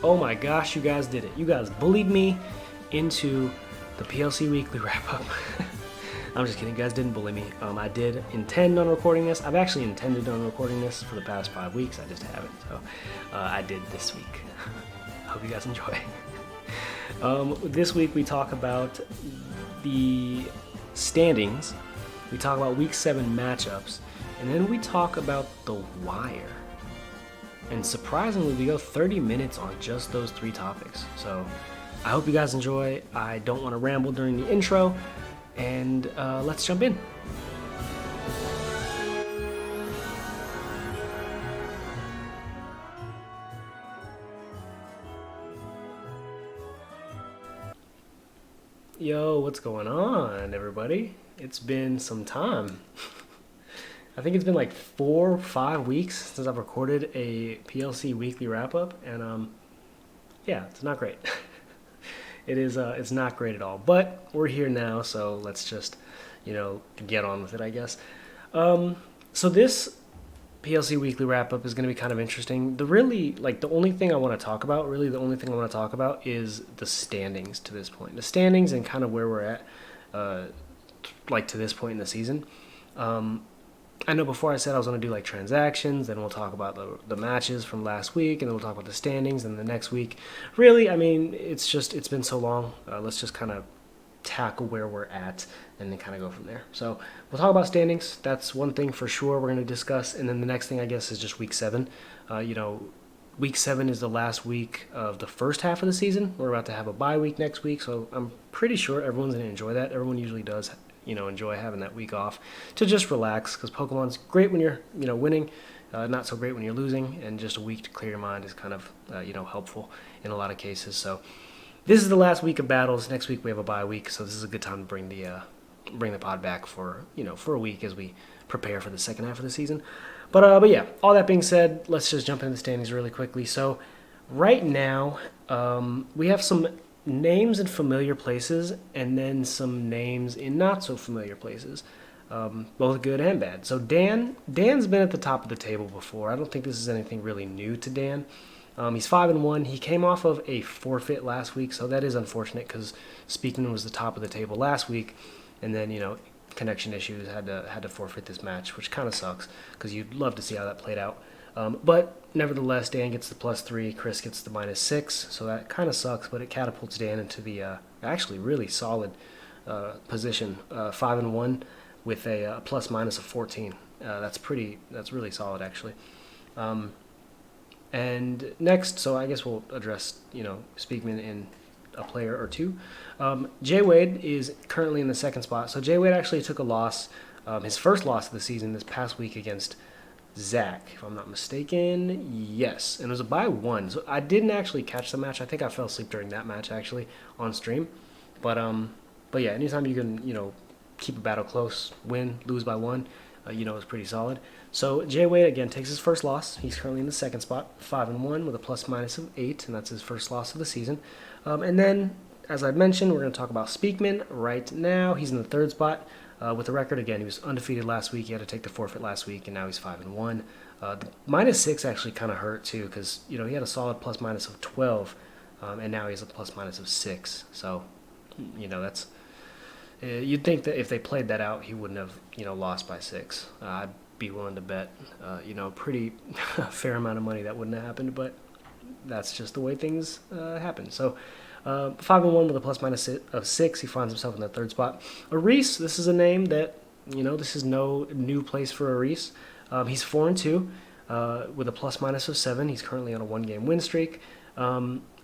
Oh my gosh, you guys did it. You guys bullied me into the PLC Weekly Wrap Up. I'm just kidding, you guys didn't bully me. I did intend on recording this. I've actually intended on recording this for the past 5 weeks. I just haven't. So I did this week. Hope you guys enjoy. This week we talk about the standings. We talk about Week 7 matchups. And then we talk about the wire. And surprisingly, we go 30 minutes on just those 3 topics. So I hope you guys enjoy. I don't want to ramble during the intro. And let's jump in. Yo, what's going on, everybody? It's been some time. I think it's been like 4 or 5 weeks since I've recorded a PLC Weekly Wrap Up, and yeah, it's not great. It's not great at all. But we're here now, so let's just, get on with it, I guess. So this PLC Weekly Wrap Up is going to be kind of interesting. The only thing I want to talk about is the standings to this point. The standings and kind of where we're at, to this point in the season. I know before I said I was going to do like transactions, then we'll talk about the matches from last week, and then we'll talk about the standings, and the next week. Really, I mean, it's been so long. Let's just kind of tackle where we're at and then kind of go from there. So we'll talk about standings. That's one thing for sure we're going to discuss. And then the next thing, I guess, is just Week 7. Week 7 is the last week of the first half of the season. We're about to have a bye week next week, so I'm pretty sure everyone's going to enjoy that. Everyone usually does enjoy having that week off to just relax, because Pokemon's great when you're, winning, not so great when you're losing, and just a week to clear your mind is kind of, helpful in a lot of cases. So this is the last week of battles. Next week we have a bye week, so this is a good time to bring the pod back for a week as we prepare for the second half of the season. But yeah, all that being said, let's just jump into the standings really quickly. So right now, we have some names in familiar places, and then some names in not so familiar places, both good and bad. So Dan's been at the top of the table before. I don't think this is anything really new to Dan. He's 5-1. He came off of a forfeit last week, so that is unfortunate because Speakman was the top of the table last week, and then connection issues had to forfeit this match, which kind of sucks because you'd love to see how that played out. But nevertheless, Dan gets the +3, Chris gets the -6, so that kind of sucks, but it catapults Dan into the actually really solid position, 5-1 with a ± of 14. That's really solid, actually. And next, so I guess we'll address, Speakman in a player or two. Jay Wade is currently in the second spot. So Jay Wade actually took a loss, his first loss of the season this past week against Zach, if I'm not mistaken. Yes, and it was a by 1. So I didn't actually catch the match. I think I fell asleep during that match actually on stream. But yeah, anytime you can keep a battle close, win, lose by 1, is pretty solid. So Jay Wade again takes his first loss. He's currently in the second spot, 5-1 with a ± of 8, and that's his first loss of the season. And then, as I mentioned, we're going to talk about Speakman right now. He's in the third spot. With the record, again, he was undefeated last week. He had to take the forfeit last week, and now he's 5-1. The -6 actually kind of hurt, too, because, he had a solid ± of 12, and now he has a ± of 6. So, that's... you'd think that if they played that out, he wouldn't have, lost by 6. I'd be willing to bet, pretty fair amount of money that wouldn't have happened, but that's just the way things happen. So, 5-1 with a ± of 6. He finds himself in the third spot. Aris, this is a name that, this is no new place for Aris. He's 4-2 with a ± of 7. He's currently on a 1-game win streak.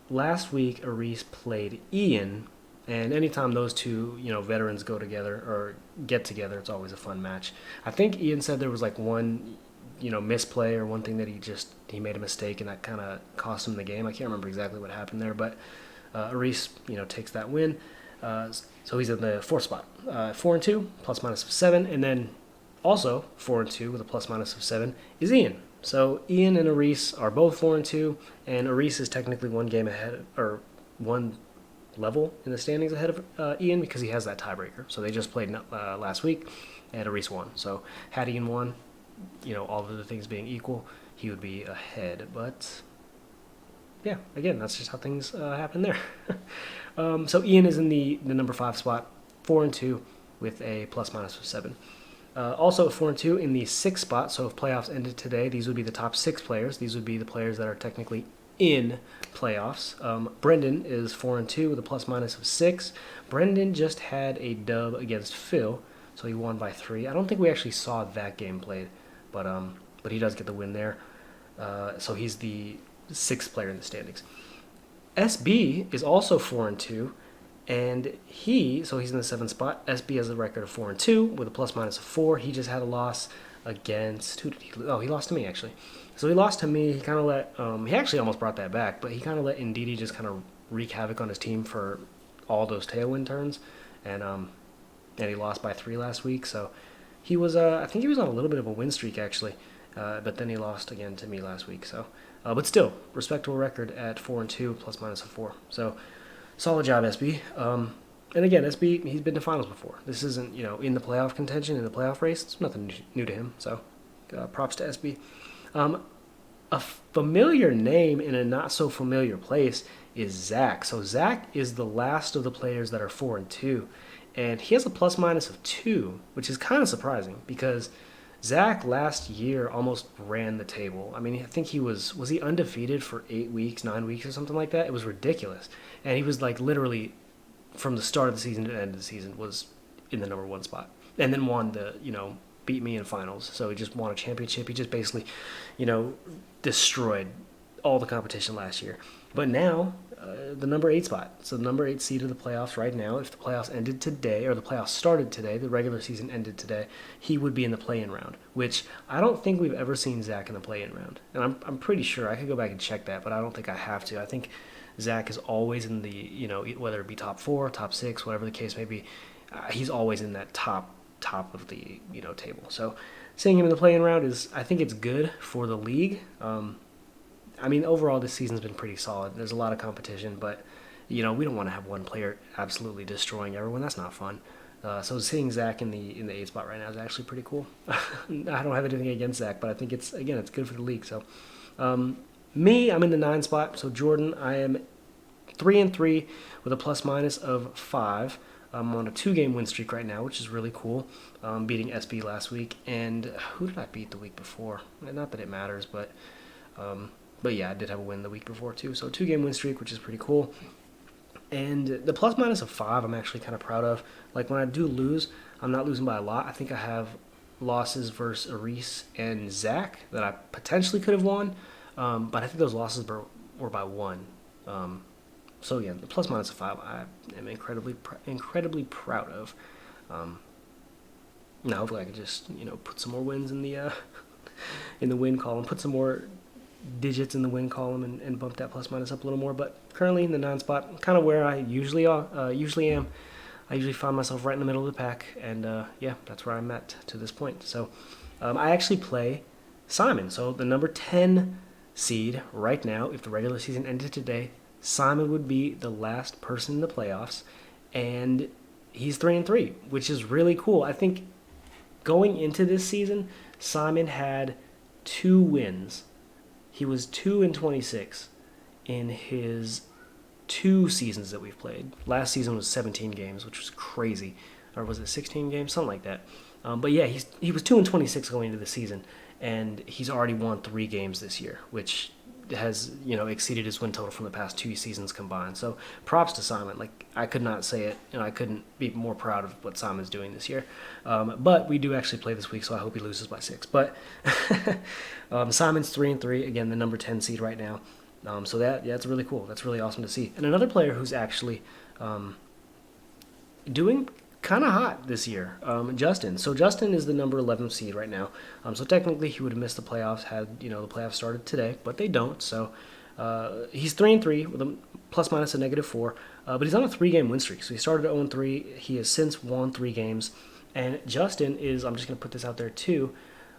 Last week, Aris played Ian, and anytime those two, veterans go together or get together, it's always a fun match. I think Ian said there was like one, misplay or one thing that he made a mistake, and that kind of cost him the game. I can't remember exactly what happened there, but Aris, takes that win. So he's in the fourth spot, 4-2, ± of 7, and then also 4-2 with a ± of 7 is Ian. So Ian and Aris are both 4-2, and Aris is technically 1 game ahead, or 1 level in the standings ahead of Ian, because he has that tiebreaker. So they just played last week, and Aris won. So had Ian won, all of the things being equal, he would be ahead. But yeah, again, that's just how things happen there. So Ian is in the number 5 spot, 4-2 with a plus minus of 7. Also 4-2 in the 6th spot. So if playoffs ended today, these would be the top 6 players. These would be the players that are technically in playoffs. Brendan is 4-2 with a plus minus of 6. Brendan just had a dub against Phil, so he won by 3. I don't think we actually saw that game played, but he does get the win there. So he's the 6th player in the standings. SB is also 4-2, and he's in the 7th spot. SB has a record of 4-2 with a plus minus of 4. He just had a loss against who did he? Oh, he lost to me actually. So he lost to me. He kind of let he actually almost brought that back, but he kind of let Ndidi just kind of wreak havoc on his team for all those tailwind turns, and he lost by 3 last week. So he was I think he was on a little bit of a win streak actually, but then he lost again to me last week. So. But still, respectable record at 4-2, plus minus of 4. So, solid job, SB. And again, SB, he's been to finals before. This isn't, in the playoff contention, in the playoff race. It's nothing new to him. So, props to SB. A familiar name in a not so familiar place is Zach. So, Zach is the last of the players that are 4-2, and he has a plus minus of 2, which is kind of surprising because Zach last year almost ran the table. I mean, I think was he undefeated for 8 weeks, 9 weeks or something like that? It was ridiculous. And he was like literally from the start of the season to the end of the season was in the number 1 spot. And then won beat me in finals. So he just won a championship. He just basically, destroyed all the competition last year. But now, the number 8 spot. So the number 8 seed of the playoffs right now, if the playoffs ended today, or the playoffs started today, the regular season ended today, he would be in the play-in round, which I don't think we've ever seen Zach in the play-in round. And I'm pretty sure, I could go back and check that, but I don't think I have to. I think Zach is always in the, whether it be top 4, top 6, whatever the case may be, he's always in that top of the, table. So seeing him in the play-in round I think it's good for the league. I mean, overall, this season's been pretty solid. There's a lot of competition, but, we don't want to have one player absolutely destroying everyone. That's not fun. So seeing Zach in the 8th spot right now is actually pretty cool. I don't have anything against Zach, but I think it's good for the league. So me, I'm in the 9 spot. So Jordan, I am 3-3 with a plus minus of 5. I'm on a 2-game win streak right now, which is really cool. Beating SB last week, and who did I beat the week before? Not that it matters, but yeah, I did have a win the week before too. So 2-game win streak, which is pretty cool. And the plus minus of 5, I'm actually kind of proud of. Like when I do lose, I'm not losing by a lot. I think I have losses versus Aris and Zach that I potentially could have won, but I think those losses were by 1. So yeah, the plus minus of 5, I am incredibly proud of. Now hopefully I can just put some more wins in the in the win column, put some more digits in the win column, and bump that plus minus up a little more. But currently in the 9 spot, kind of where I usually am. I usually find myself right in the middle of the pack, and yeah, that's where I'm at to this point. So I actually play Simon. So the number 10 seed right now, if the regular season ended today, Simon would be the last person in the playoffs, and he's 3-3, which is really cool. I think going into this season, Simon had 2 wins. He was 2-26 in his 2 seasons that we've played. Last season was 17 games, which was crazy. Or was it 16 games? Something like that. But yeah, he was 2-26 going into the season, and he's already won 3 games this year, which has exceeded his win total from the past 2 seasons combined. So props to Simon. Like, I could not say it, I couldn't be more proud of what Simon's doing this year. But we do actually play this week, so I hope he loses by 6. But Simon's 3-3, again, the number 10 seed right now. So that's really cool. That's really awesome to see. And another player who's actually doing kind of hot this year, Justin. So Justin is the number 11 seed right now. So technically he would have missed the playoffs had the playoffs started today, but they don't. So he's 3-3 with a plus minus a negative 4, but he's on a 3-game win streak. So he started at 0-3. He has since won 3 games, and Justin is. I'm just going to put this out there too.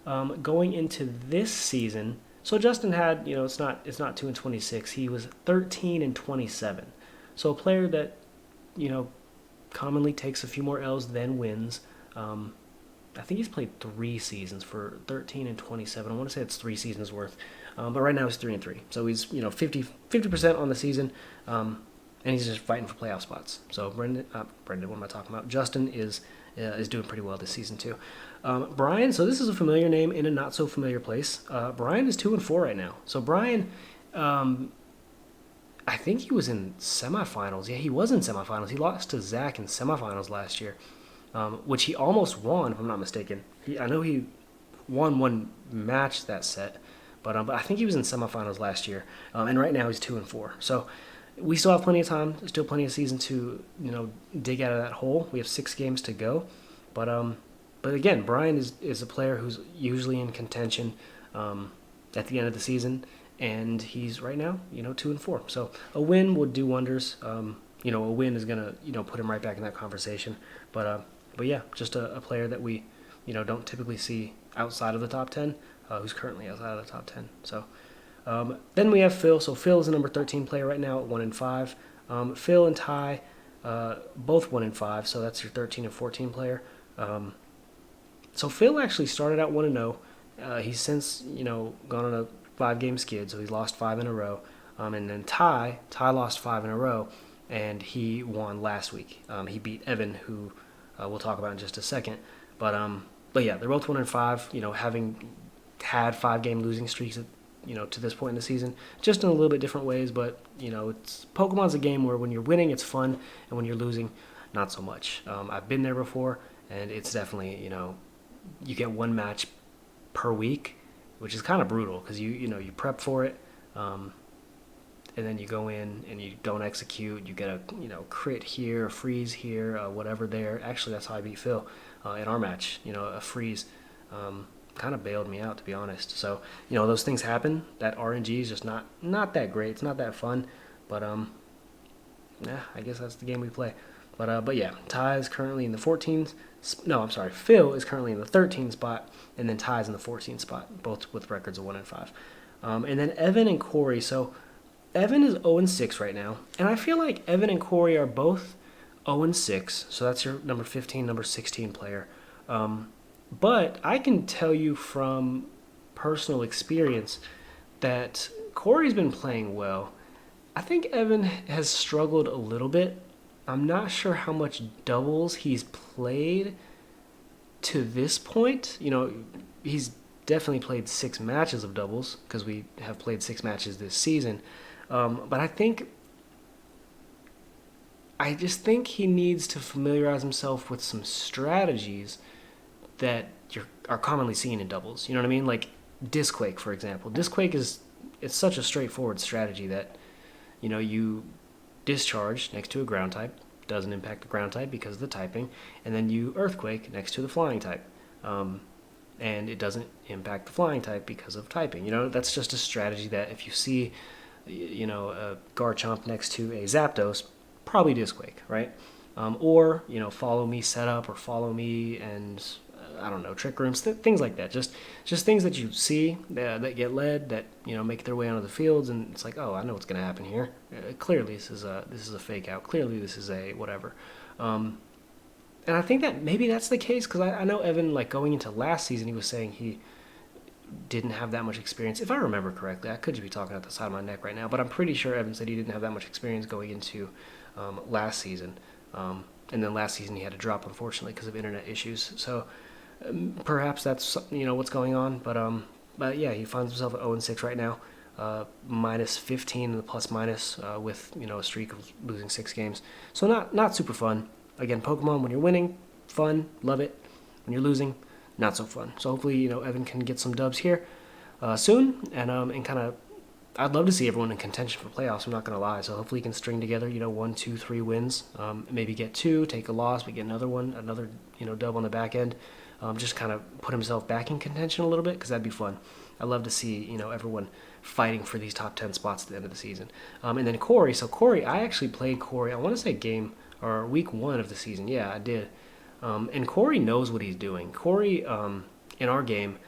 Going into this season, so Justin had it's not 2-26. He was 13-27. So a player that commonly takes a few more L's than wins. I think he's played 3 seasons for 13 and 27. I want to say it's 3 seasons worth. But right now he's 3-3. So he's 50% on the season, and he's just fighting for playoff spots. So Brendan, what am I talking about? Justin is doing pretty well this season too. Brian, so this is a familiar name in a not so familiar place. Brian is 2-4 right now. So Brian, I think he was in semifinals. Yeah, he was in semifinals. He lost to Zach in semifinals last year, which he almost won, if I'm not mistaken. I know he won one match that set, but I think he was in semifinals last year. And right now he's 2-4. So we still have plenty of time, still plenty of season to dig out of that hole. We have 6 games to go, but again, Brian is a player who's usually in contention at the end of the season. And he's right now, 2-4. So a win would do wonders. A win is gonna, put him right back in that conversation. But yeah, just a player that we, don't typically see outside of the top 10, who's currently outside of the top 10. So then we have Phil. So Phil is the number 13 player right now at 1-5. Phil and Ty, both 1-5. So that's your 13 and 14 player. So Phil actually started out 1-0. He's since, gone on a 5-game skid, so he's lost 5 in a row. And then Ty lost 5 in a row, and he won last week. He beat Evan, who we'll talk about in just a second. But yeah, they're both 1-5. Having had 5-game losing streaks, to this point in the season, just in a little bit different ways. But it's Pokemon's a game where when you're winning, it's fun, and when you're losing, not so much. I've been there before, and it's definitely you get one match per week, which is kind of brutal because you prep for it, and then you go in and you don't execute. You get a crit here, a freeze here, whatever there. Actually, that's how I beat Phil in our match. A freeze kind of bailed me out, to be honest. So those things happen. That RNG is just not that great. It's not that fun, but yeah, I guess that's the game we play. But yeah, Ty is currently in the 14s. No, I'm sorry. Phil is currently in the 13 spot, and then Ty's in the 14 spot, both with records of 1-5. And then Evan and Corey. So Evan is 0-6 right now, and I feel like Evan and Corey are both 0-6. So that's your number 15, number 16 player. But I can tell you from personal experience that Corey's been playing well. I think Evan has struggled a little bit. I'm not sure how much doubles he's played to this point. He's definitely played 6 matches of doubles because we have played 6 matches this season. But I just think he needs to familiarize himself with some strategies that are commonly seen in doubles. You know what I mean? Like Disquake, for example. Disquake it's such a straightforward strategy that you discharge next to a ground type, doesn't impact the ground type because of the typing, and then you earthquake next to the flying type, and it doesn't impact the flying type because of typing. That's just a strategy that if you see a Garchomp next to a Zapdos, probably Disquake, right? Or follow me setup, or follow me and I don't know, trick rooms, things like that. Just things that you see that get led, that make their way onto the fields, and it's like, oh, I know what's going to happen here. Clearly, this is a fake out. Clearly, this is a whatever. And I think that maybe that's the case because I know Evan, like going into last season, he was saying he didn't have that much experience. If I remember correctly, I could just be talking out the side of my neck right now, but I'm pretty sure Evan said he didn't have that much experience going into last season. And then last season he had to drop, unfortunately, because of internet issues. So perhaps that's what's going on, but yeah, he finds himself at 0-6 right now, minus 15 in the plus minus, with a streak of losing 6 games. So not super fun. Again, Pokemon, when you're winning, fun, love it. When you're losing, not so fun. So hopefully Evan can get some dubs here soon, and kind of I'd love to see everyone in contention for playoffs. I'm not gonna lie. So hopefully he can string together 1, 2, 3 wins, maybe get 2, take a loss, but get another dub on the back end. Just kind of put himself back in contention a little bit because that'd be fun. I love to see everyone fighting for these top 10 spots at the end of the season. And then Corey. So Corey, I actually played Corey. I want to say week 1 of the season. Yeah, I did. And Corey knows what he's doing. Corey, in our game,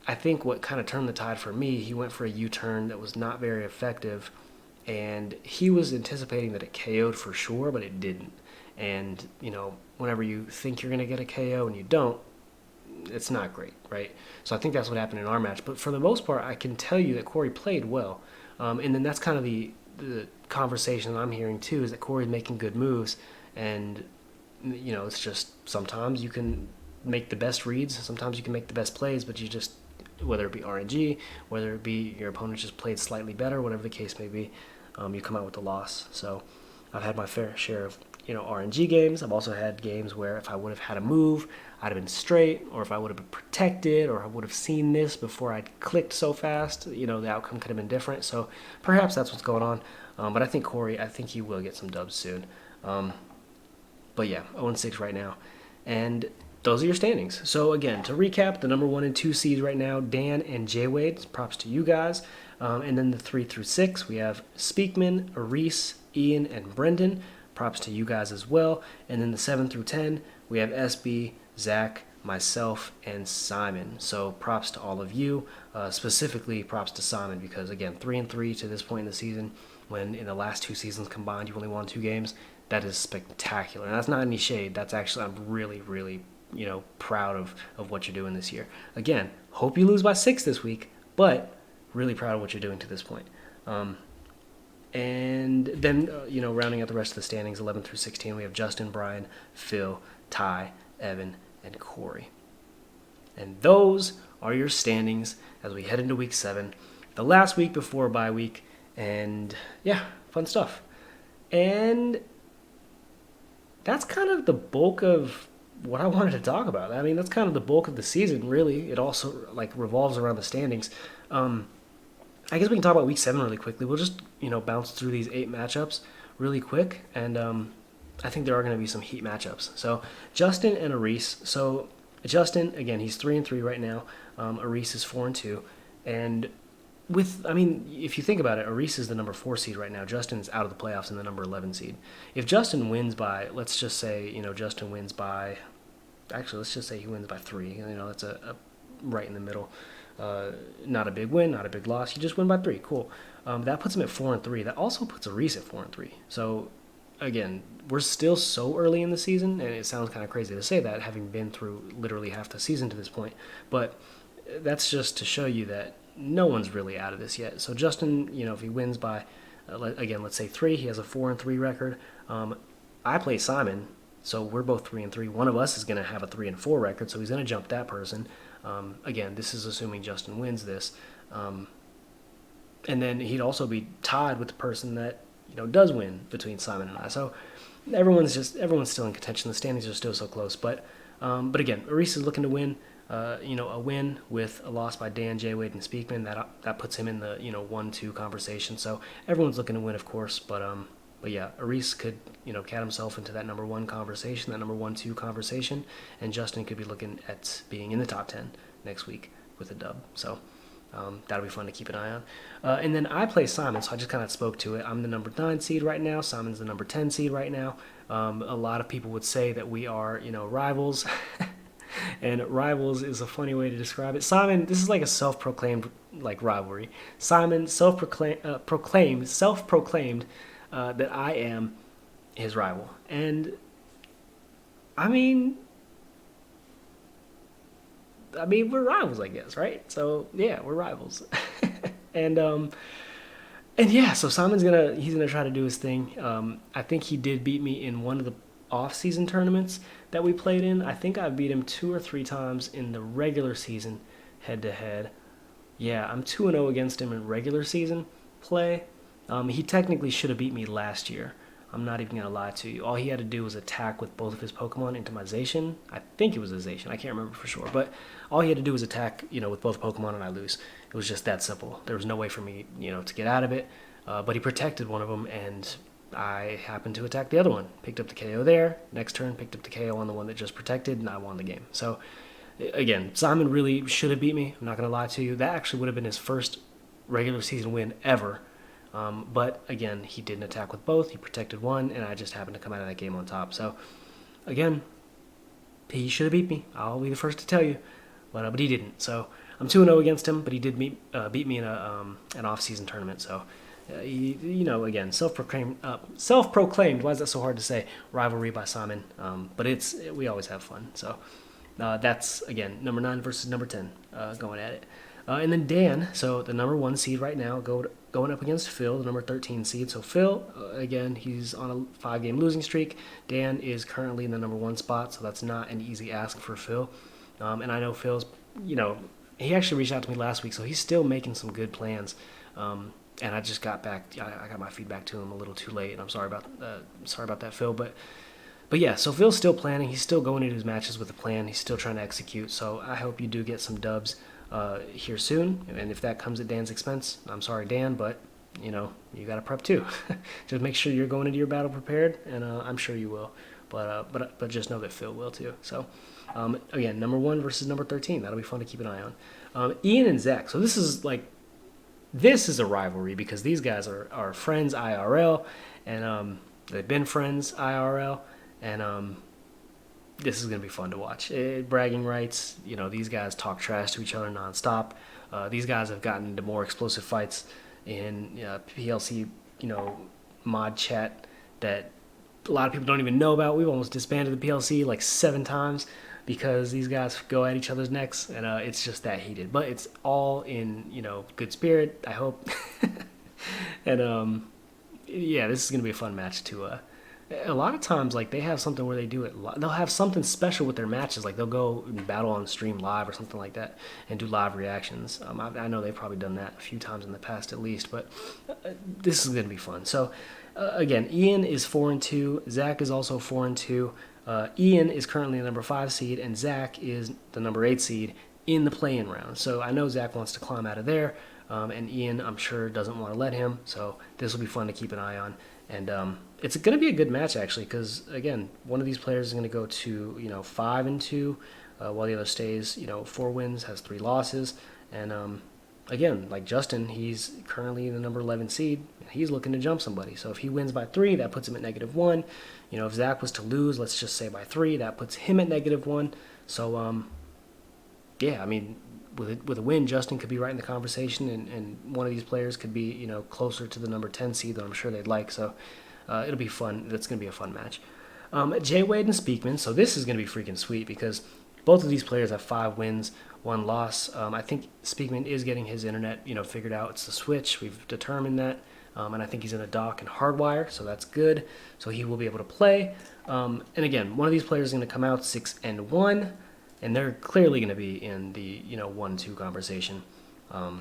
I think what kind of turned the tide for me, he went for a U-turn that was not very effective, and he was anticipating that it KO'd for sure, but it didn't. And whenever you think you're going to get a KO and you don't, it's not great, right? So I think that's what happened in our match. But for the most part, I can tell you that Corey played well. And then that's kind of the conversation that I'm hearing too, is that Corey's making good moves. And, it's just sometimes you can make the best reads, sometimes you can make the best plays, but you just, whether it be RNG, whether it be your opponent just played slightly better, whatever the case may be, you come out with the loss. So I've had my fair share of RNG games. I've also had games where if I would have had a move, I'd have been straight, or if I would have been protected, or I would have seen this before I'd clicked so fast, the outcome could have been different. So perhaps that's what's going on. But I think Corey, he will get some dubs soon. But yeah, 0-6 right now. And those are your standings. So again, to recap, the number 1 and 2 seeds right now, Dan and Jay Wade. Props to you guys. And then the 3 through 6, we have Speakman, Reese, Ian, and Brendan. Props to you guys as well. And then the 7 through 10, we have SB, Zach, myself, and Simon. So props to all of you. Specifically, props to Simon because, again, 3 and 3 to this point in the season, when in the last 2 seasons combined you only won 2 games. That is spectacular. And that's not any shade. That's actually, I'm really, really, proud of what you're doing this year. Again, hope you lose by 6 this week, but really proud of what you're doing to this point. And then, rounding out the rest of the standings, 11 through 16, we have Justin, Brian, Phil, Ty, Evan, and Corey. And those are your standings as we head into week 7, the last week before bye week. And yeah, fun stuff. And that's kind of the bulk of what I wanted to talk about. I mean, that's kind of the bulk of the season, really. It also revolves around the standings. I guess we can talk about week 7 really quickly. We'll just bounce through these 8 matchups really quick, and I think there are going to be some heat matchups. So Justin and Aris. So Justin, again, he's 3 and 3 right now. Aris is 4 and 2, and if you think about it, Aris is the number 4 seed right now. Justin's out of the playoffs in the number 11 seed. If Justin wins by, let's just say, Justin wins by, actually, let's just say he wins by 3. That's a right in the middle. Not a big win, not a big loss. You just win by 3. Cool. That puts him at 4 and 3. That also puts Aris at 4 and 3. So, again, we're still so early in the season, and it sounds kind of crazy to say that, having been through literally half the season to this point. But that's just to show you that no one's really out of this yet. So Justin, if he wins by, again, let's say 3, he has a 4 and 3 record. I play Simon, so we're both 3 and 3. One of us is going to have a 3 and 4 record, so he's going to jump that person. Again, this is assuming Justin wins this. And then he'd also be tied with the person that, does win between Simon and I. So everyone's still in contention. The standings are still so close. But again, Aris is looking to win. A win with a loss by Dan, Jay Wade, and Speakman, that puts him in the 1-2 conversation. So everyone's looking to win, of course, but yeah, Aris could cat himself into that number 1 conversation, that number 1-2 conversation, and Justin could be looking at being in the top 10 next week with a dub. So that'll be fun to keep an eye on. And then I play Simon, so I just kind of spoke to it. I'm the number 9 seed right now. Simon's the number 10 seed right now. A lot of people would say that we are rivals. And rivals is a funny way to describe it. Simon, this is like a self-proclaimed rivalry. Simon self-proclaimed that I am his rival, and we're rivals, I guess, right? So yeah, we're rivals, and yeah, so Simon's he's gonna try to do his thing. I think he did beat me in one of the off-season tournaments that we played in. I think I beat him 2 or 3 times in the regular season head-to-head. Yeah, I'm 2-0 against him in regular season play. He technically should have beat me last year. I'm not even going to lie to you. All he had to do was attack with both of his Pokemon into my Zacian. I think it was a Zacian. I can't remember for sure. But all he had to do was attack, with both Pokemon, and I lose. It was just that simple. There was no way for me, to get out of it. But he protected one of them, and I happened to attack the other one. Picked up the KO there. Next turn, picked up the KO on the one that just protected, and I won the game. So, again, Simon really should have beat me. I'm not going to lie to you. That actually would have been his first regular season win ever. But, again, he didn't attack with both. He protected one, and I just happened to come out of that game on top. So, again, he should have beat me. I'll be the first to tell you. But he didn't. So, I'm 2-0 against him, but he did beat me in an off-season tournament. So, again, self-proclaimed, why is that so hard to say, rivalry by Simon, but we always have fun. So That's, again, number 9 versus number 10 going at it. And then Dan, so the number 1 seed right now, going up against Phil, the number 13 seed. So Phil, again, he's on a 5-game losing streak. Dan is currently in the number 1 spot, so that's not an easy ask for Phil. And I know Phil's, he actually reached out to me last week, so he's still making some good plans. And I just got back. I got my feedback to him a little too late, and I'm sorry about that, Phil. But yeah, so Phil's still planning. He's still going into his matches with a plan. He's still trying to execute. So I hope you do get some dubs here soon. And if that comes at Dan's expense, I'm sorry, Dan, but you got to prep too. Just make sure you're going into your battle prepared, and I'm sure you will. But just know that Phil will too. So again, number 1 versus number 13. That'll be fun to keep an eye on. Ian and Zach. So this is a rivalry because these guys are friends IRL, and they've been friends IRL, and this is going to be fun to watch. Bragging rights, these guys talk trash to each other nonstop. These guys have gotten into more explosive fights in PLC, mod chat that a lot of people don't even know about. We've almost disbanded the PLC like 7 times because these guys go at each other's necks, and it's just that heated. But it's all in, good spirit, I hope. And, yeah, this is going to be a fun match to a lot of times, like, they have something where they do it. They'll have something special with their matches. Like, they'll go and battle on stream live or something like that and do live reactions. I know they've probably done that a few times in the past at least, but this is going to be fun. So, again, Ian is 4-2. Zach is also 4-2. Ian is currently the number 5 seed, and Zach is the number 8 seed in the play-in round. So I know Zach wants to climb out of there, and Ian, I'm sure, doesn't want to let him. So this will be fun to keep an eye on. And it's going to be a good match, actually, because, again, one of these players is going to go to, 5-2, while the other stays, 4 wins, has 3 losses. And, again, like Justin, he's currently the number 11 seed. He's looking to jump somebody. So if he wins by 3, that puts him at -1. If Zach was to lose, let's just say by 3, that puts him at -1. So, yeah, I mean, with a win, Justin could be right in the conversation, and one of these players could be, closer to the number 10 seed that I'm sure they'd like. So it'll be fun. That's going to be a fun match. Jay Wade and Speakman. So this is going to be freaking sweet because both of these players have 5 wins, 1 loss. I think Speakman is getting his internet, figured out. It's the Switch. We've determined that. And I think he's in a dock and hardwire, so that's good. So he will be able to play. And again, one of these players is going to come out 6-1. And they're clearly going to be in the 1-2 conversation,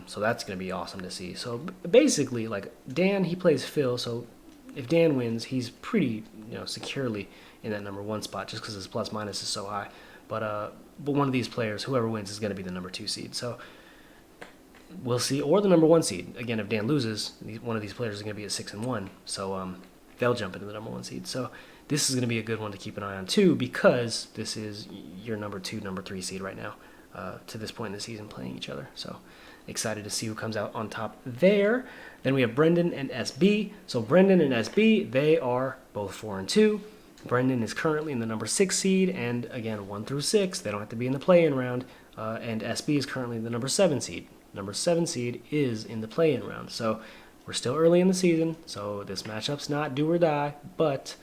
so that's going to be awesome to see. So basically, like Dan, he plays Phil. So if Dan wins, he's pretty securely in that number 1 spot, just because his plus minus is so high. But one of these players, whoever wins, is going to be the number 2 seed. So we'll see, or the number 1 seed. Again, if Dan loses, one of these players is going to be at 6-1. So they'll jump into the number 1 seed. So this is going to be a good one to keep an eye on, too, because this is your number 2, number 3 seed right now to this point in the season playing each other. So excited to see who comes out on top there. Then we have Brendan and SB. So Brendan and SB, they are both 4-2. Brendan is currently in the number 6 seed, and again, 1 through 6, they don't have to be in the play-in round. And SB is currently the number 7 seed. Number 7 seed is in the play-in round. So we're still early in the season, so this matchup's not do or die, but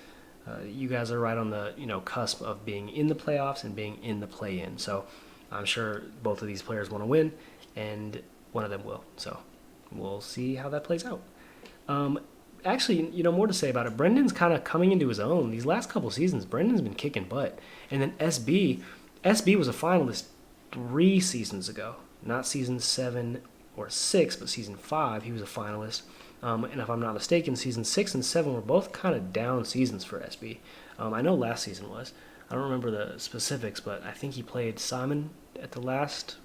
you guys are right on the cusp of being in the playoffs and being in the play-in. So I'm sure both of these players want to win, and one of them will. So we'll see how that plays out. Actually, more to say about it. Brendan's kind of coming into his own. These last couple seasons, Brendan's been kicking butt. And then SB was a finalist 3 seasons ago. Not season 7 or 6, but season 5, he was a finalist. And if I'm not mistaken, season 6 and 7 were both kind of down seasons for SB. I know last season was. I don't remember the specifics, but I think he played Simon at the last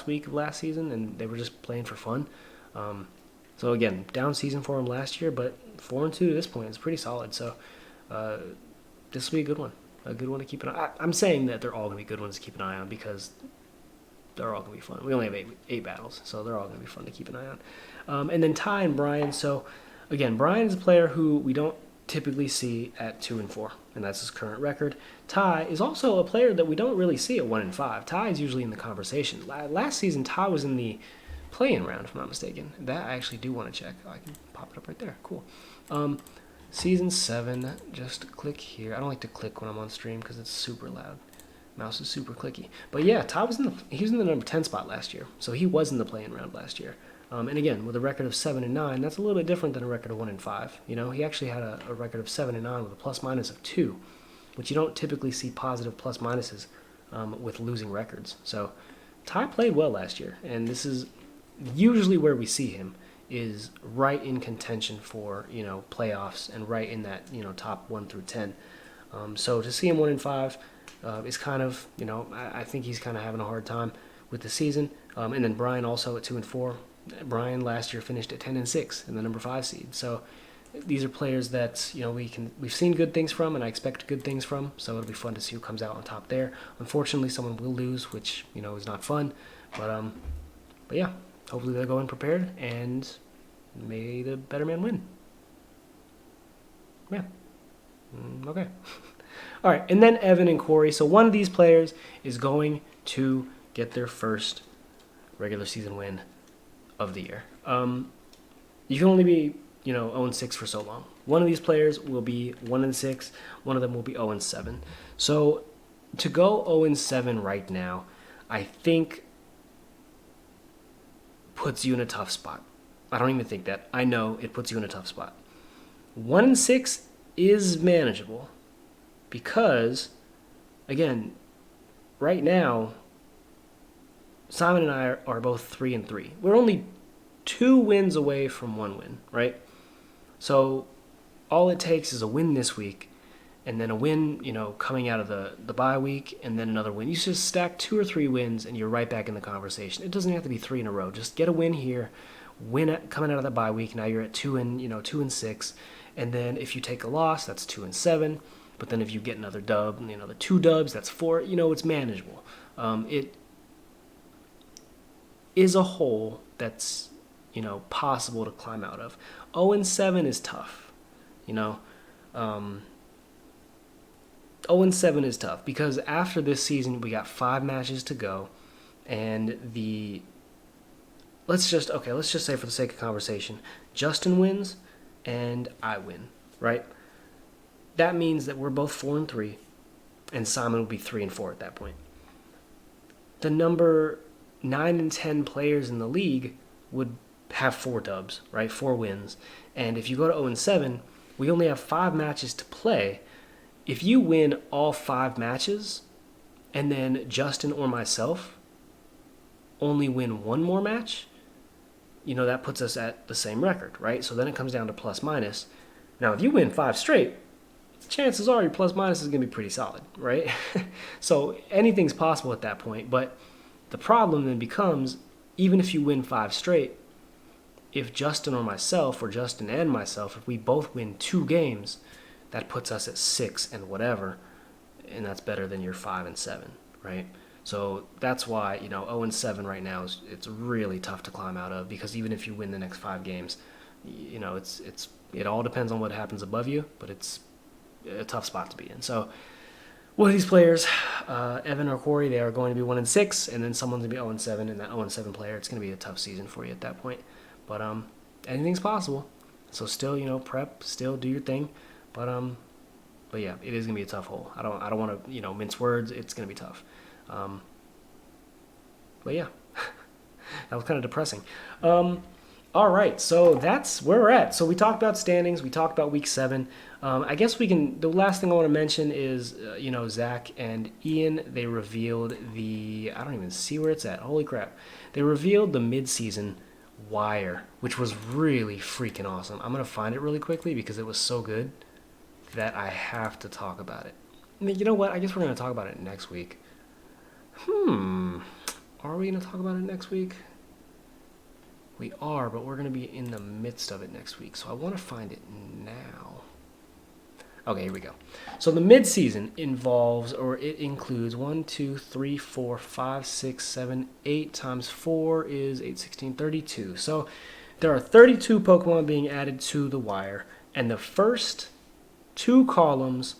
week of last season, and they were just playing for fun. So again, down season for him last year, but 4-2 to this point is pretty solid. So this will be a good one to keep an eye on. I'm saying that they're all going to be good ones to keep an eye on because they're all going to be fun. We only have 8 battles, so they're all going to be fun to keep an eye on. And then Ty and Brian. So again, Brian's a player who we don't typically see at 2-4, and that's his current record. Ty is also a player that we don't really see at 1-5. Ty is usually in the conversation. Last season, Ty was in the play-in round, if I'm not mistaken. That I actually do want to check. I can pop it up right there. Cool. Season 7, just click here. I don't like to click when I'm on stream because it's super loud. Mouse is super clicky. But yeah, Ty he was in the number 10 spot last year, so he was in the play-in round last year. And again, with a record of 7-9, that's a little bit different than a record of 1-5. You know, he actually had a record of 7-9 with a plus minus of 2, which you don't typically see positive plus minuses with losing records. So Ty played well last year, and this is usually where we see him, is right in contention for, you know, playoffs and right in that, you know, top 1 through 10. So to see him 1-5 is kind of, you know, I think he's kind of having a hard time with the season. And then Brian also at 2-4. Brian last year finished at 10-6 in the number 5 seed. So these are players that, you know, we've seen good things from, and I expect good things from. So it'll be fun to see who comes out on top there. Unfortunately, someone will lose, which, you know, is not fun. But yeah, hopefully they'll go in prepared, and may the better man win. Yeah. Okay. All right, and then Evan and Corey. So one of these players is going to get their first regular season win of the year. You can only be, you know, 0-6 for so long. One of these players will be 1-6. One of them will be 0-7. So to go 0-7 right now, I think puts you in a tough spot. I don't even think that. I know it puts you in a tough spot. 1-6 is manageable because, again, right now, Simon and I are both 3-3. We're only 2 wins away from 1 win, right? So all it takes is a win this week, and then a win, you know, coming out of the bye week, and then another win. You just stack 2 or 3 wins, and you're right back in the conversation. It doesn't have to be 3 in a row. Just get a win here, win coming out of the bye week. Now you're at 2-6, and then if you take a loss, that's 2-7. But then if you get another dub, you know, the 2 dubs, that's 4. You know, it's manageable. It is a hole that's, you know, possible to climb out of. 0-7 is tough, you know. 0-7 is tough because after this season, we got 5 matches to go, and let's just say for the sake of conversation, Justin wins and I win, right? That means that we're both 4-3, and Simon will be 3-4 at that point. The number 9 and 10 players in the league would have 4 dubs, right? 4 wins. And if you go to 0-7, we only have 5 matches to play. If you win all 5 matches, and then Justin or myself only win 1 more match, you know, that puts us at the same record, right? So then it comes down to plus minus. Now, if you win 5 straight, chances are your plus minus is going to be pretty solid, right? So anything's possible at that point. But the problem then becomes, even if you win 5 straight, if Justin or myself, or Justin and myself, if we both win 2 games, that puts us at 6 and whatever, and that's better than your 5-7, right? So that's why, you know, 0-7 right now it's really tough to climb out of, because even if you win the next 5 games, you know, it all depends on what happens above you, but it's a tough spot to be in. So one of these players, Evan or Corey, they are going to be 1-6, and then someone's gonna be 0-7, and that 0-7 player, it's gonna be a tough season for you at that point. But anything's possible. So still, you know, prep, still do your thing. But yeah, it is gonna be a tough hole. I don't want to, you know, mince words. It's gonna be tough. But yeah, that was kind of depressing. All right, so that's where we're at. So we talked about standings. We talked about week 7. I guess we can. The last thing I want to mention is, you know, Zach and Ian. They revealed I don't even see where it's at. Holy crap! They revealed the mid-season wire, which was really freaking awesome. I'm gonna find it really quickly because it was so good that I have to talk about it. I mean, you know what? I guess we're gonna talk about it next week. Are we gonna talk about it next week? We are, but we're gonna be in the midst of it next week, so I want to find it now. Okay, here we go. So the mid-season includes 1, 2, 3, 4, 5, 6, 7, 8 times 4 is 8, 16, 32. So there are 32 Pokemon being added to the wire, and the first 2 columns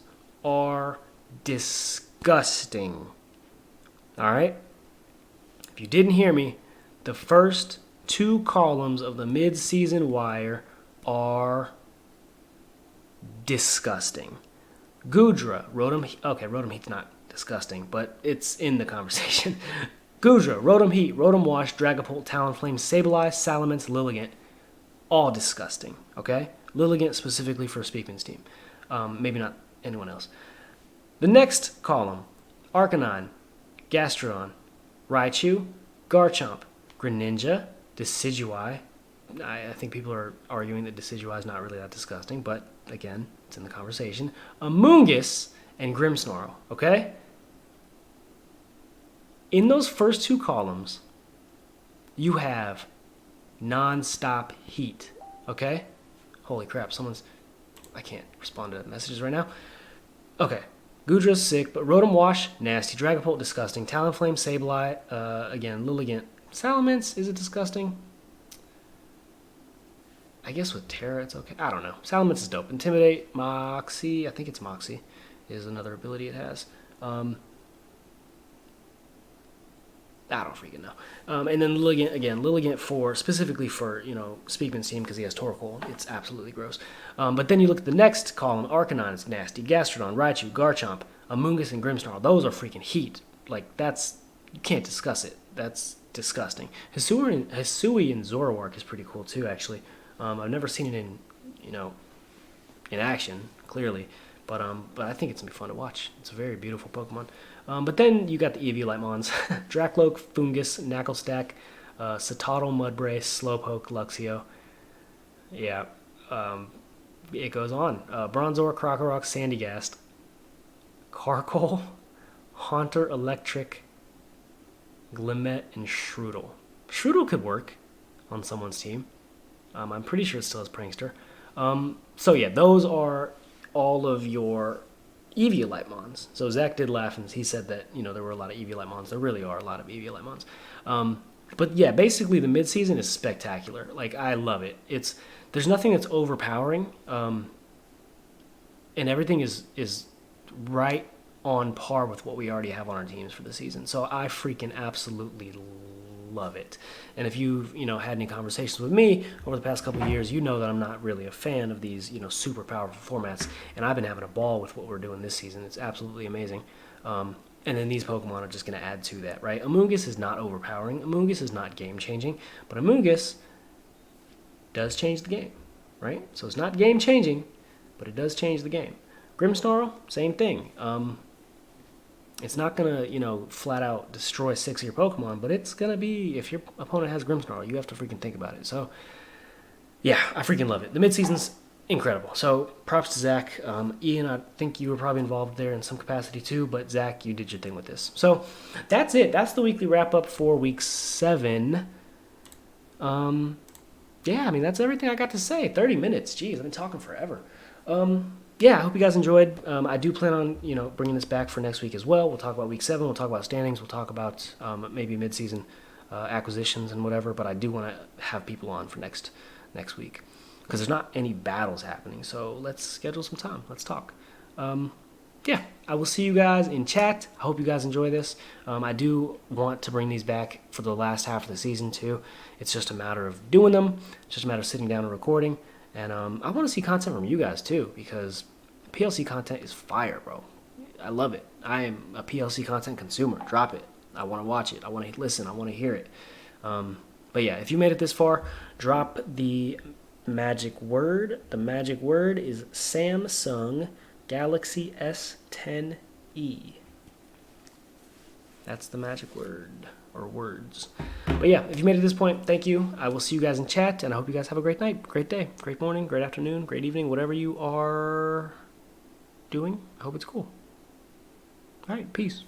are disgusting. All right? If you didn't hear me, the first 2 columns of the mid-season wire are disgusting. Gudra, Rotom Heath's not disgusting, but it's in the conversation. Gudra, Rotom Heat, Rotom Wash, Dragapult, Talonflame, Sableye, Salamence, Lilligant. All disgusting, okay? Lilligant specifically for Speakman's team. Maybe not anyone else. The next column, Arcanine, Gastrodon, Raichu, Garchomp, Greninja, Decidueye. I think people are arguing that Decidueye is not really that disgusting, but again, it's in the conversation. Amoonguss and Grimmsnarl, okay? In those first two columns, you have non-stop heat, okay? Holy crap, I can't respond to messages right now. Okay, Gudra's sick, but Rotom Wash, nasty. Dragapult, disgusting. Talonflame, Sableye, again, Lilligant. Salamence, is it disgusting? I guess with Terra, it's okay. I don't know. Salamence is dope. Intimidate, Moxie, I think it's Moxie, is another ability it has. I don't freaking know. And then Lilligant, again, Lilligant specifically for, Speakman's team because he has Torkoal. It's absolutely gross. But then you look at the next column, Arcanine is nasty, Gastrodon, Raichu, Garchomp, Amoonguss, and Grimmsnarl. Those are freaking heat. Like, you can't discuss it. That's disgusting. Hisui and Zoroark is pretty cool too, actually. I've never seen it in action, clearly. But I think it's going to be fun to watch. It's a very beautiful Pokemon. But then you got the Eeveelutemons. Drakloak, Foongus, Knacklestack, Citadel, Mudbray, Slowpoke, Luxio. Yeah, it goes on. Bronzor, Krokorok, Sandygast, Carkol, Haunter, Electric, Glimmet, and Shroodle. Shroodle could work on someone's team. I'm pretty sure it still has Prankster. So yeah, those are all of your Eeveelutemons. So Zach did laugh and he said that, there were a lot of Eeveelutemons. There really are a lot of Eeveelutemons. But yeah, basically the midseason is spectacular. Like, I love it. There's nothing that's overpowering. And everything is right on par with what we already have on our teams for the season. So I freaking absolutely love it. And if you've had any conversations with me over the past couple of years, you know that I'm not really a fan of these super powerful formats, and I've been having a ball with what we're doing this season. It's absolutely amazing. And then these Pokemon are just going to add to that, right? Amoonguss is not overpowering. Amoonguss is not game changing, but Amoonguss does change the game, right? So it's not game changing, but it does change the game. Grimmsnarl, same thing. It's not going to, flat out destroy 6 of your Pokemon, but it's going to be, if your opponent has Grimmsnarl, you have to freaking think about it. So, yeah, I freaking love it. The midseason's incredible. So, props to Zach. Ian, I think you were probably involved there in some capacity too, but Zach, you did your thing with this. So, that's it. That's the weekly wrap-up for Week 7. Yeah, that's everything I got to say. 30 minutes. Jeez, I've been talking forever. Yeah, I hope you guys enjoyed. I do plan on, bringing this back for next week as well. We'll talk about Week 7. We'll talk about standings. We'll talk about maybe mid-season acquisitions and whatever. But I do want to have people on for next week because there's not any battles happening. So let's schedule some time. Let's talk. Yeah, I will see you guys in chat. I hope you guys enjoy this. I do want to bring these back for the last half of the season too. It's just a matter of doing them. It's just a matter of sitting down and recording. And I want to see content from you guys too, because PLC content is fire, bro. I love it. I am a PLC content consumer. Drop it. I want to watch it. I want to listen. I want to hear it. But yeah, if you made it this far, drop the magic word. The magic word is Samsung Galaxy S10e. That's the magic word, or words. But yeah, if you made it to this point, thank you. I will see you guys in chat, and I hope you guys have a great night, great day, great morning, great afternoon, great evening, whatever you are doing. I hope it's cool. All right, peace.